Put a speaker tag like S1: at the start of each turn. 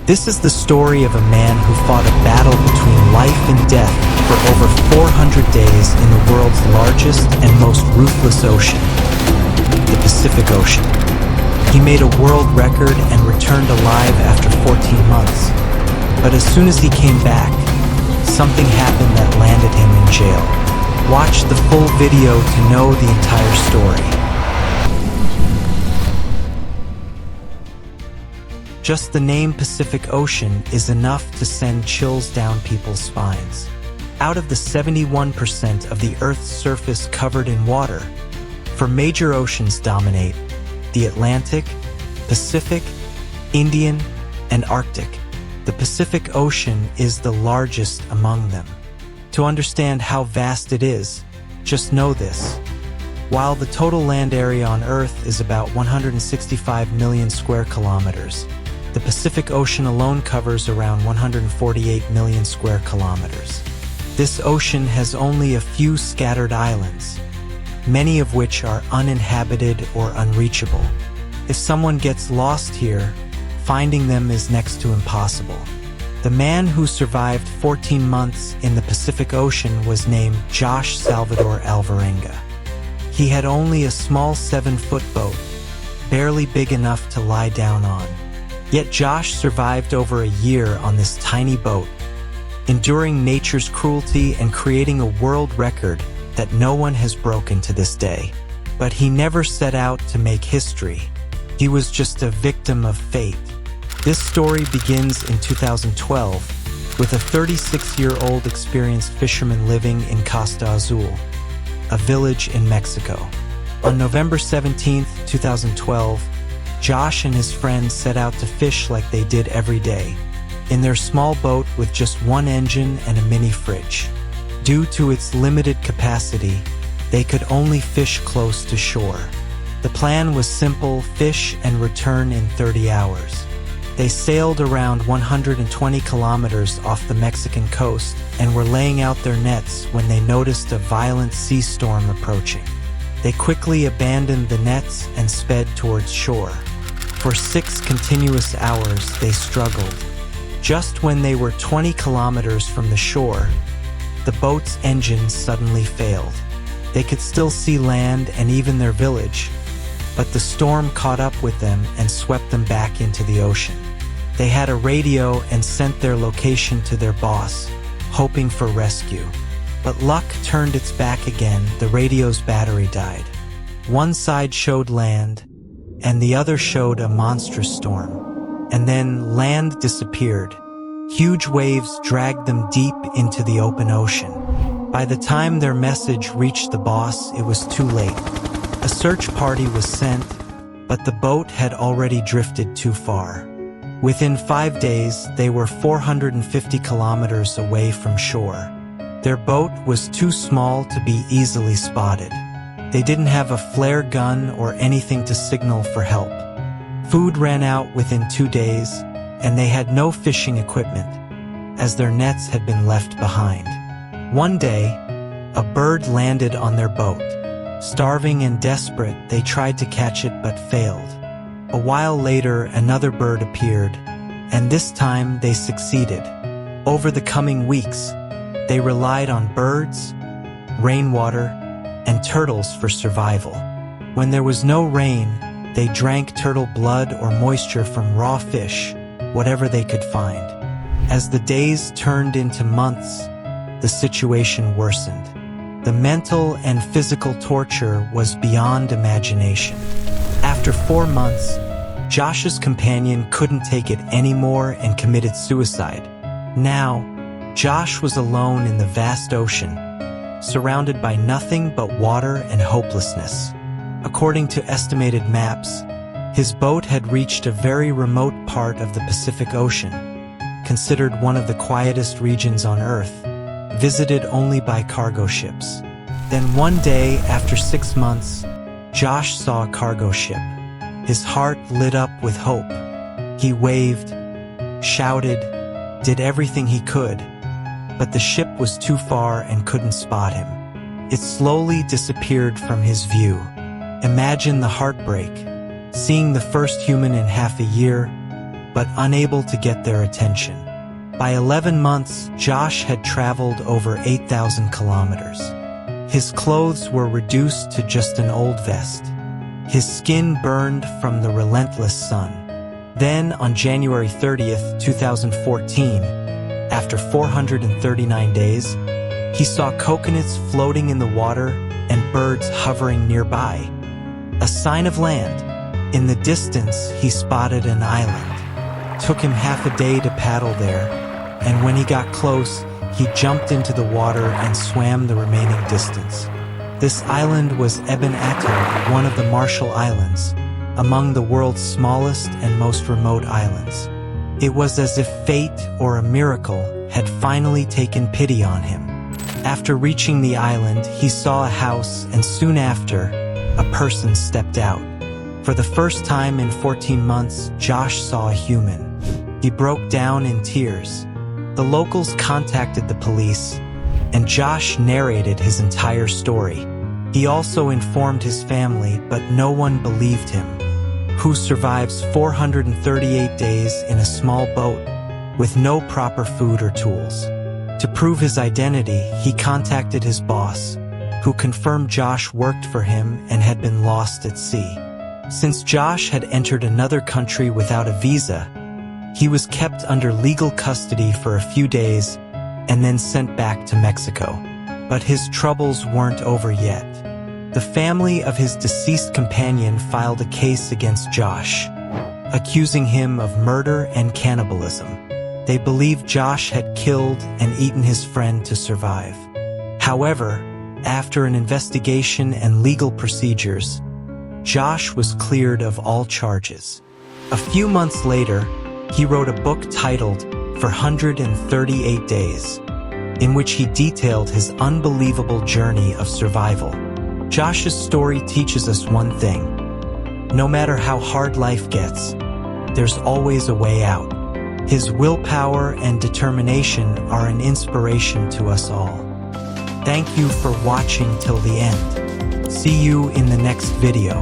S1: This is the story of a man who fought a battle between life and death for over 400 days in the world's largest and most ruthless ocean, the Pacific Ocean. He made a world record and returned alive after 14 months. But as soon as he came back, something happened that landed him in jail. Watch the full video to know the entire story. Just the name Pacific Ocean is enough to send chills down people's spines. Out of the 71% of the Earth's surface covered in water, four major oceans dominate: the Atlantic, Pacific, Indian, and Arctic. The Pacific Ocean is the largest among them. To understand how vast it is, just know this. While the total land area on Earth is about 165 million square kilometers, the Pacific Ocean alone covers around 148 million square kilometers. This ocean has only a few scattered islands, many of which are uninhabited or unreachable. If someone gets lost here, finding them is next to impossible. The man who survived 14 months in the Pacific Ocean was named José Salvador Alvarenga. He had only a small 7-foot boat, barely big enough to lie down on. Yet Josh survived over a year on this tiny boat, enduring nature's cruelty and creating a world record that no one has broken to this day. But he never set out to make history. He was just a victim of fate. This story begins in 2012 with a 36-year-old experienced fisherman living in Costa Azul, a village in Mexico. On November 17, 2012, Josh and his friends set out to fish like they did every day, in their small boat with just one engine and a mini fridge. Due to its limited capacity, they could only fish close to shore. The plan was simple: fish and return in 30 hours. They sailed around 120 kilometers off the Mexican coast and were laying out their nets when they noticed a violent sea storm approaching. They quickly abandoned the nets and sped towards shore. For 6 continuous hours, they struggled. Just when they were 20 kilometers from the shore, the boat's engine suddenly failed. They could still see land and even their village, but the storm caught up with them and swept them back into the ocean. They had a radio and sent their location to their boss, hoping for rescue. But luck turned its back again. The radio's battery died. One side showed land, and the other showed a monstrous storm. And then land disappeared. Huge waves dragged them deep into the open ocean. By the time their message reached the boss, it was too late. A search party was sent, but the boat had already drifted too far. Within 5 days, they were 450 kilometers away from shore. Their boat was too small to be easily spotted. They didn't have a flare gun or anything to signal for help. Food ran out within 2 days, and they had no fishing equipment, as their nets had been left behind. One day, a bird landed on their boat. Starving and desperate, they tried to catch it but failed. A while later, another bird appeared, and this time they succeeded. Over the coming weeks, they relied on birds, rainwater, and turtles for survival. When there was no rain, they drank turtle blood or moisture from raw fish, whatever they could find. As the days turned into months, the situation worsened. The mental and physical torture was beyond imagination. After 4 months, Josh's companion couldn't take it anymore and committed suicide. Now, Josh was alone in the vast ocean, surrounded by nothing but water and hopelessness. According to estimated maps, his boat had reached a very remote part of the Pacific Ocean, considered one of the quietest regions on Earth, visited only by cargo ships. Then one day, after 6 months, Josh saw a cargo ship. His heart lit up with hope. He waved, shouted, did everything he could, but the ship was too far and couldn't spot him. It slowly disappeared from his view. Imagine the heartbreak, seeing the first human in half a year, but unable to get their attention. By 11 months, Josh had traveled over 8,000 kilometers. His clothes were reduced to just an old vest. His skin burned from the relentless sun. Then, on January 30th, 2014, after 439 days, he saw coconuts floating in the water and birds hovering nearby. A sign of land. In the distance, he spotted an island. Took him half a day to paddle there, and when he got close, he jumped into the water and swam the remaining distance. This island was Ebon Atoll, one of the Marshall Islands, among the world's smallest and most remote islands. It was as if fate or a miracle had finally taken pity on him. After reaching the island, he saw a house, and soon after, a person stepped out. For the first time in 14 months, Josh saw a human. He broke down in tears. The locals contacted the police, and Josh narrated his entire story. He also informed his family, but no one believed him. Who survives 438 days in a small boat with no proper food or tools? To prove his identity, he contacted his boss, who confirmed Josh worked for him and had been lost at sea. Since Josh had entered another country without a visa, he was kept under legal custody for a few days and then sent back to Mexico. But his troubles weren't over yet. The family of his deceased companion filed a case against Josh, accusing him of murder and cannibalism. They believed Josh had killed and eaten his friend to survive. However, after an investigation and legal procedures, Josh was cleared of all charges. A few months later, he wrote a book titled 438 Days, in which he detailed his unbelievable journey of survival. Josh's story teaches us one thing: no matter how hard life gets, there's always a way out. His willpower and determination are an inspiration to us all. Thank you for watching till the end. See you in the next video.